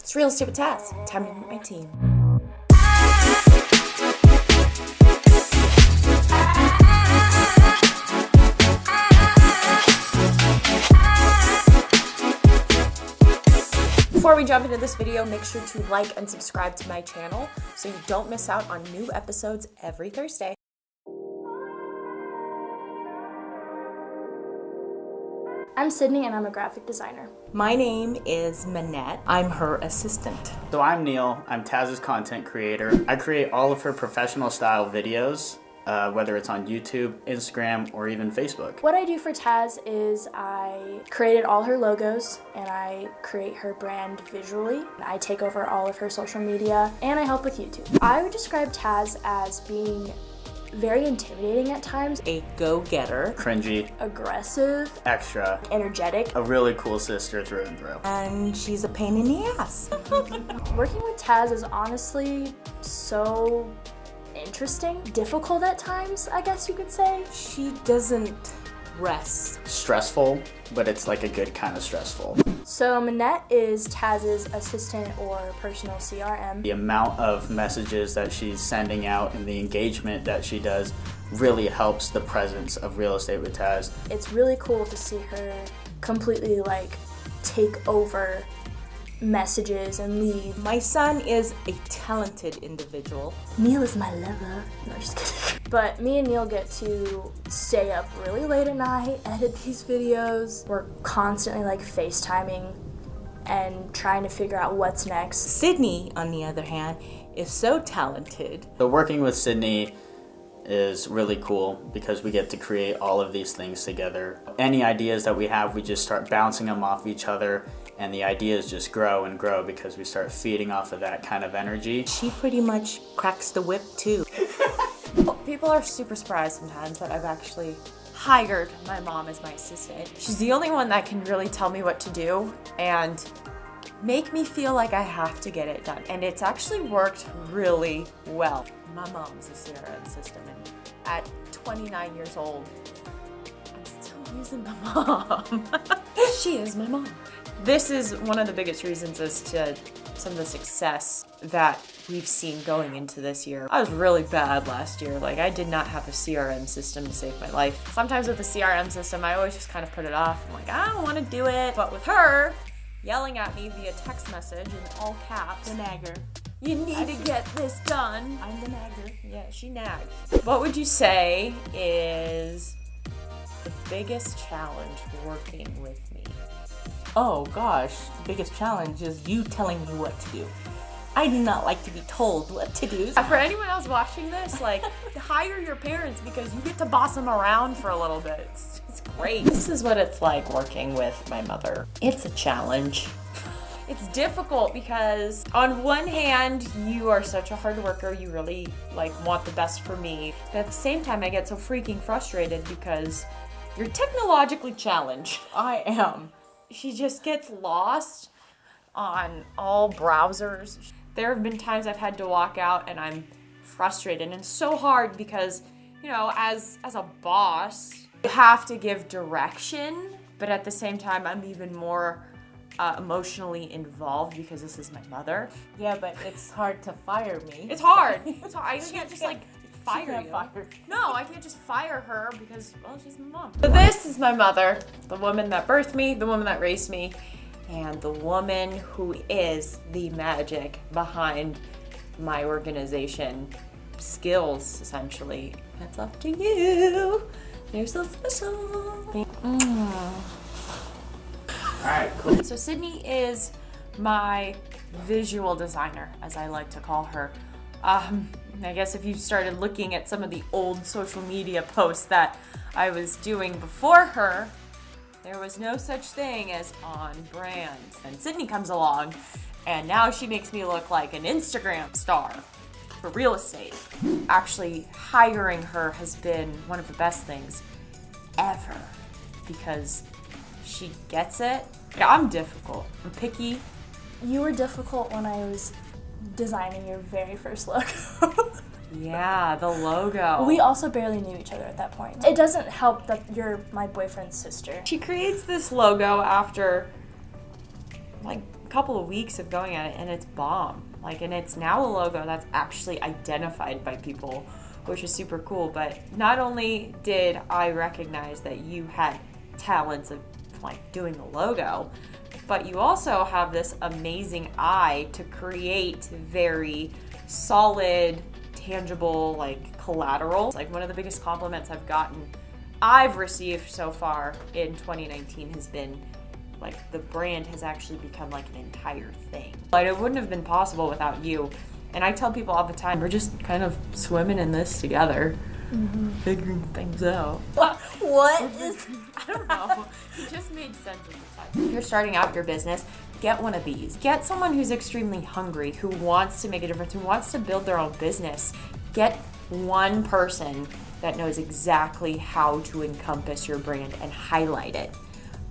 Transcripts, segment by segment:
It's Real Estate with Tazz. Time to meet my team. Before we jump into this video, make sure to like and subscribe to my channel so you don't miss out on new episodes every Thursday. I'm Sydney and I'm a graphic designer. My name is Minet. I'm her assistant. So I'm Neil. I'm Tazz's content creator. I create all of her professional style videos, whether it's on YouTube, Instagram, or even Facebook. What I do for Tazz is I created all her logos and I create her brand visually. I take over all of her social media and I help with YouTube. I would describe Tazz as being very intimidating at times. A go-getter. Cringy. Aggressive. Extra. Energetic. A really cool sister through and through. And she's a pain in the ass. Working with Tazz is honestly so interesting. Difficult at times, I guess you could say. She doesn't rest. Stressful, but it's like a good kind of stressful. So Minet is Tazz's assistant or personal CRM. The amount of messages that she's sending out and the engagement that she does really helps the presence of Real Estate with Tazz. It's really cool to see her completely take over messages and lead. My son is a talented individual. Neil is my lover. No, just kidding. But me and Neil get to stay up really late at night, edit these videos. We're constantly FaceTiming and trying to figure out what's next. Sydney, on the other hand, is so talented. So working with Sydney is really cool because we get to create all of these things together. Any ideas that we have, we just start bouncing them off each other, and the ideas just grow and grow because we start feeding off of that kind of energy. She pretty much cracks the whip too. People are super surprised sometimes that I've actually hired my mom as my assistant. She's the only one that can really tell me what to do and make me feel like I have to get it done. And it's actually worked really well. My mom's a CRM system, and at 29 years old, I'm still using my mom. She is my mom. This is one of the biggest reasons as to some of the success that we've seen going into this year. I was really bad last year. I did not have a CRM system to save my life. Sometimes with the CRM system, I always just kind of put it off. I'm like, I don't want to do it. But with her yelling at me via text message in all caps, The nagger. you need to get this done. I'm the nagger. Yeah, she nagged. What would you say is the biggest challenge working with me? Oh gosh, the biggest challenge is you telling me what to do. I do not like to be told what to do. For anyone else watching this, hire your parents because you get to boss them around for a little bit. It's great. This is what it's like working with my mother. It's a challenge. It's difficult because on one hand, you are such a hard worker. You really want the best for me. But at the same time, I get so freaking frustrated because you're technologically challenged. I am. She just gets lost on all browsers. There have been times I've had to walk out and I'm frustrated, and it's so hard because, as a boss, you have to give direction, but at the same time, I'm even more emotionally involved because this is my mother. Yeah, but it's hard to fire me. It's hard. It's hard. I can't just fire you. Fire. No, I can't just fire her because, well, she's my mom. So this is my mother, the woman that birthed me, the woman that raised me, and the woman who is the magic behind my organization skills, essentially. That's up to you. You're so special. Alright, cool. So Sydney is my visual designer, as I like to call her. I guess if you started looking at some of the old social media posts that I was doing before her, there was no such thing as on brand. And Sydney comes along, and now she makes me look like an Instagram star for real estate. Actually, hiring her has been one of the best things ever because she gets it. I'm difficult. I'm picky. You were difficult when I was designing your very first logo. Yeah, the logo. We also barely knew each other at that point. It doesn't help that you're my boyfriend's sister. She creates this logo after couple of weeks of going at it, and it's bomb. Like, and it's now a logo that's actually identified by people, which is super cool. But not only did I recognize that you had talents of like doing the logo, but you also have this amazing eye to create very solid, tangible, like collateral. Like, one of the biggest compliments I've received so far in 2019 has been like the brand has actually become like an entire thing. Like, it wouldn't have been possible without you. And I tell people all the time, we're just kind of swimming in this together, figuring things out. What is... I don't know. It just made sense at the time. If you're starting out your business, get one of these. Get someone who's extremely hungry, who wants to make a difference, who wants to build their own business. Get one person that knows exactly how to encompass your brand and highlight it.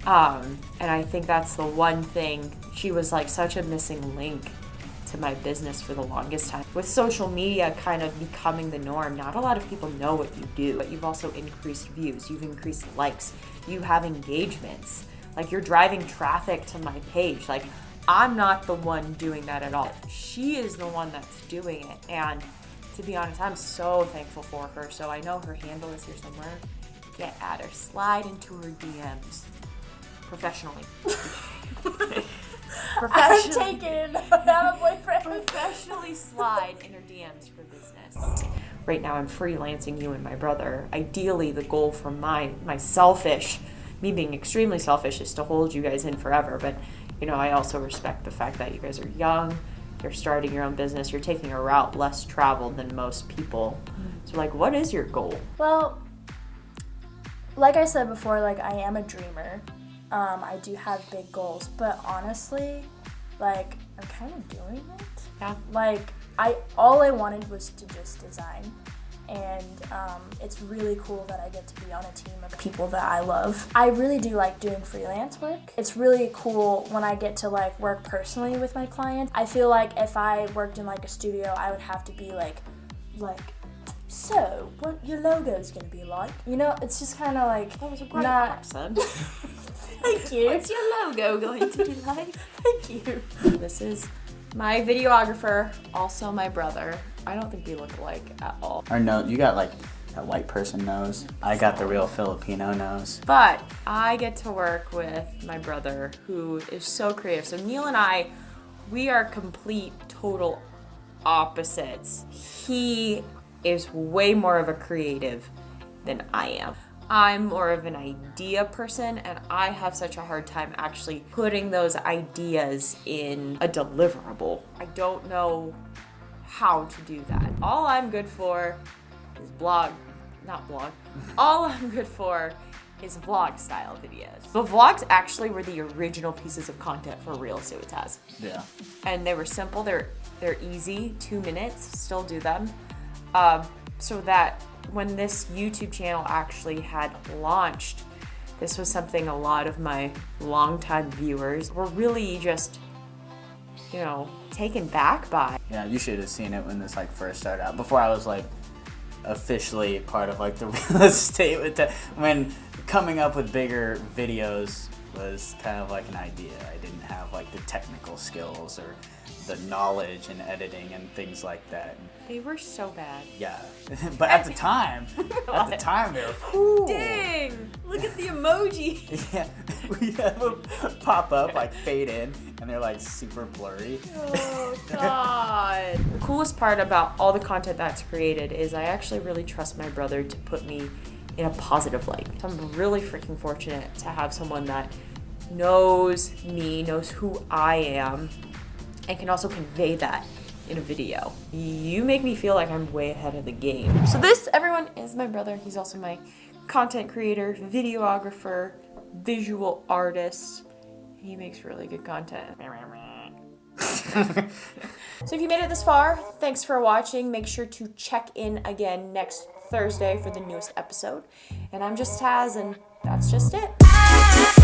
And I think that's the one thing. She was like such a missing link to my business for the longest time. With social media kind of becoming the norm, not a lot of people know what you do, but you've also increased views, you've increased likes, you have engagements. Like, you're driving traffic to my page. Like, I'm not the one doing that at all. She is the one that's doing it. And to be honest, I'm so thankful for her. So I know her handle is here somewhere. Get at her. Slide into her DMs. Professionally. I'm taken. I have a boyfriend. Professionally slide in her DMs for business. Right now I'm freelancing you and my brother. Ideally, the goal for my selfish, me being extremely selfish, is to hold you guys in forever. But, you know, I also respect the fact that you guys are young. You're starting your own business. You're taking a route less traveled than most people. So, like, what is your goal? Well, like I said before, like, I am a dreamer. I do have big goals, but honestly, like, I'm kind of doing it. Yeah. Like, all I wanted was to just design, and it's really cool that I get to be on a team of people that I love. I really do like doing freelance work. It's really cool when I get to like work personally with my clients. I feel like if I worked in like a studio, I would have to be like, so what your logo's gonna be like? You know, it's just kind of like, that was a great accent. Thank you. What's your logo going to be like? Thank you. This is my videographer, also my brother. I don't think we look alike at all. Or no, you got like that white person nose. I got the real Filipino nose. But I get to work with my brother, who is so creative. So Neil and I, we are complete, total opposites. He is way more of a creative than I am. I'm more of an idea person, and I have such a hard time actually putting those ideas in a deliverable. I don't know how to do that. All I'm good for is all I'm good for is vlog style videos. The vlogs actually were the original pieces of content for Reels with Tazz. Yeah. And they were simple, they're easy, 2 minutes, still do them. So that when this YouTube channel actually had launched, this was something a lot of my longtime viewers were really just, you know, taken back by. Yeah, you should have seen it when this like first started out. Before I was like officially part of like the real estate with when coming up with bigger videos was kind of like an idea. I didn't have like the technical skills or the knowledge in editing and things like that. They were so bad. Yeah, but at the time they were cool. Dang! Look at the emoji. Yeah, we have them pop up, like fade in, and they're like super blurry. Oh God. The coolest part about all the content that's created is I actually really trust my brother to put me in a positive light. So I'm really freaking fortunate to have someone that knows me, knows who I am, and can also convey that in a video. You make me feel like I'm way ahead of the game. So this, everyone, is my brother. He's also my content creator, videographer, visual artist. He makes really good content. So if you made it this far, thanks for watching. Make sure to check in again next Thursday for the newest episode. And I'm just Tazz, and that's just it.